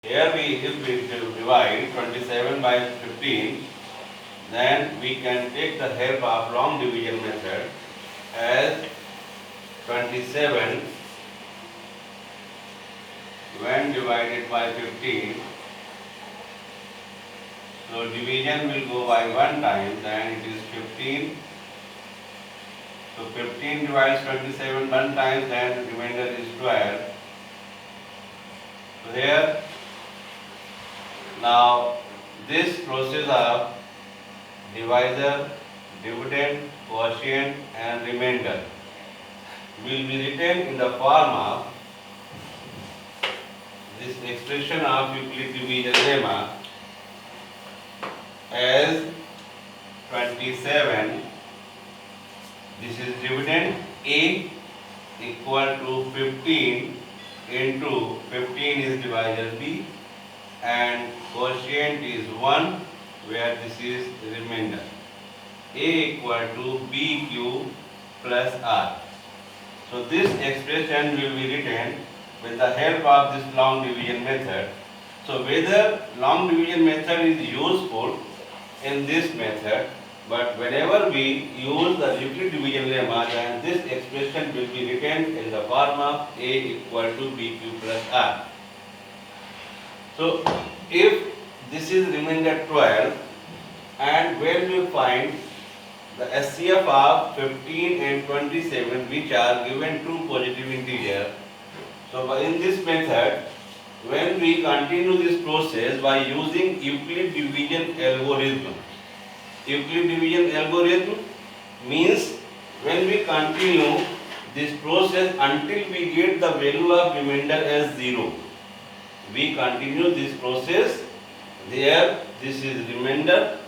Here if we divide 27 by 15, then we can take the help of long division method as 27 when divided by 15. So division will go by one time, then it is 15. So 15 divides 27 one time, then the remainder is 12. So here, now this process of divisor, dividend, quotient and remainder will be written in the form of this expression of Euclid division lemma as 27. This is dividend A equal to 15 into 15 is divisor B and quotient is 1 where this is remainder. A equal to BQ plus R. So this expression will be written with the help of this long division method. So whether long division method is useful in this method, but whenever we use the Euclid division lemma, then this expression will be written in the form of A equal to BQ plus R. So if this is remainder 12 and when we find the SCF of 15 and 27 which are given two positive integers, so in this method when we continue this process by using Euclid division algorithm, Euclid division algorithm means when we continue this process until we get the value of remainder as 0. We continue this process, there this is remainder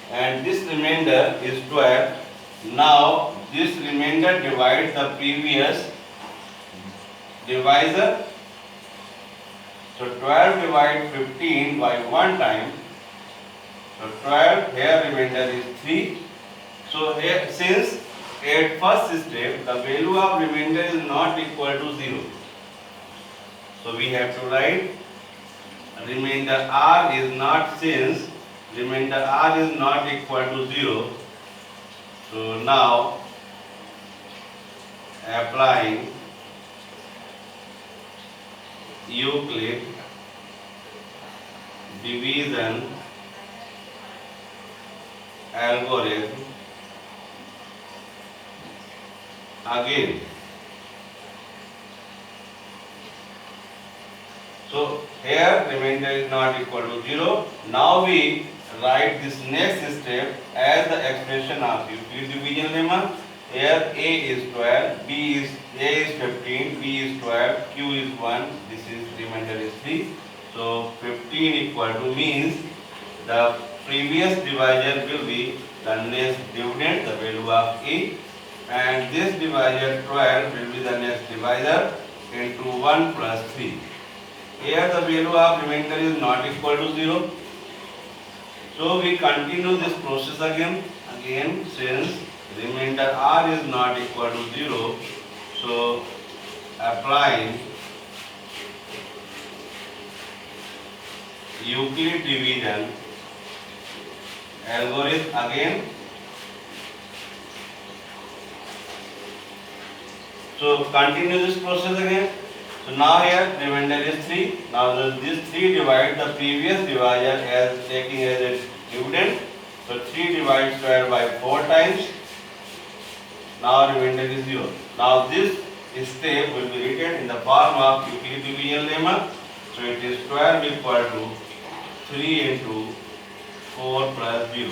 and this remainder is 12. Now this remainder divides the previous divisor. So 12 divide 15 by one time. So 12, here remainder is 3. So here, since at first step the value of remainder is not equal to 0. So we have to write remainder R is not, since remainder R is not equal to 0. So now applying Euclid division algorithm again. So here remainder is not equal to 0. Now we write this next step as the expression of Euclid division lemma. Here A is 12, A is 15, B is 12, Q is 1, this is remainder is 3. So 15 equal to means the previous divisor will be the next dividend, the value of A, and this divisor 12 will be the next divisor into 1 plus 3. Here the value of remainder is not equal to 0. So we continue this process again since remainder R is not equal to 0. So applying Euclid division algorithm again. So continue this process again. So now here remainder is 3. Now this 3 divide the previous divisor as taking as a dividend. So 3 divides 12 by 4 times. Now remainder is 0. Now this step will be written in the form of Euclid division lemma. So it is 12 equal to 3 into 4 plus 0.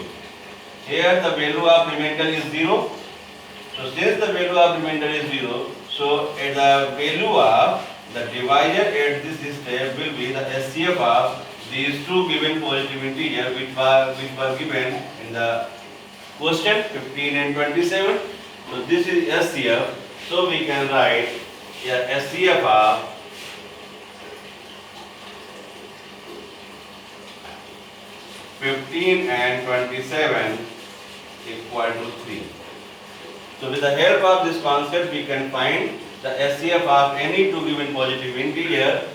Here the value of remainder is 0. So since the value of remainder is 0, so at the value of the divisor at this step will be the SCF of these two given positive integers which were given in the question 15 and 27. So this is SCF. So we can write here SCF of 15 and 27 equal to 3. So with the help of this concept we can find the SCF of any two given positive integer.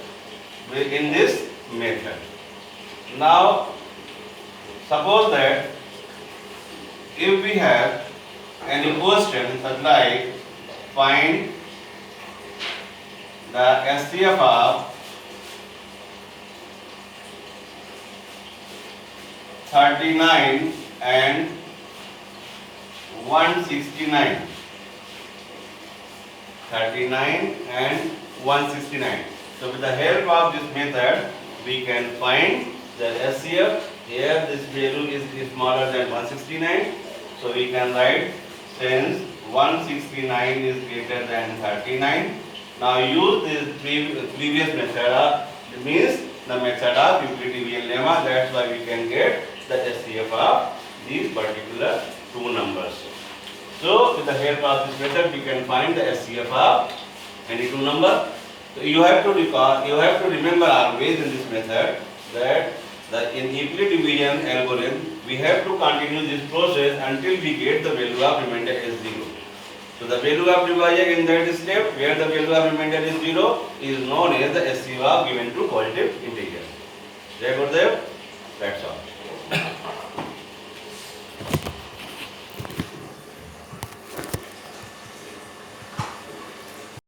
In this method. Now, suppose that if we have any question such like find the SCF of 39 and 169. 39 and 169. So with the help of this method, we can find the SCF. Here this value is smaller than 169. So we can write since 169 is greater than 39. Now use this previous method, means the method of Euclidean lemma. That's why we can get the SCF of these particular two numbers. So with the help of this method, we can find the SCF of any two number. So you have to recall, you have to remember always in this method that in Euclid division algorithm, we have to continue this process until we get the value of remainder as 0. So the value of divisor in that step where the value of remainder is 0 is known as the SCF given to positive integer. There, that's all.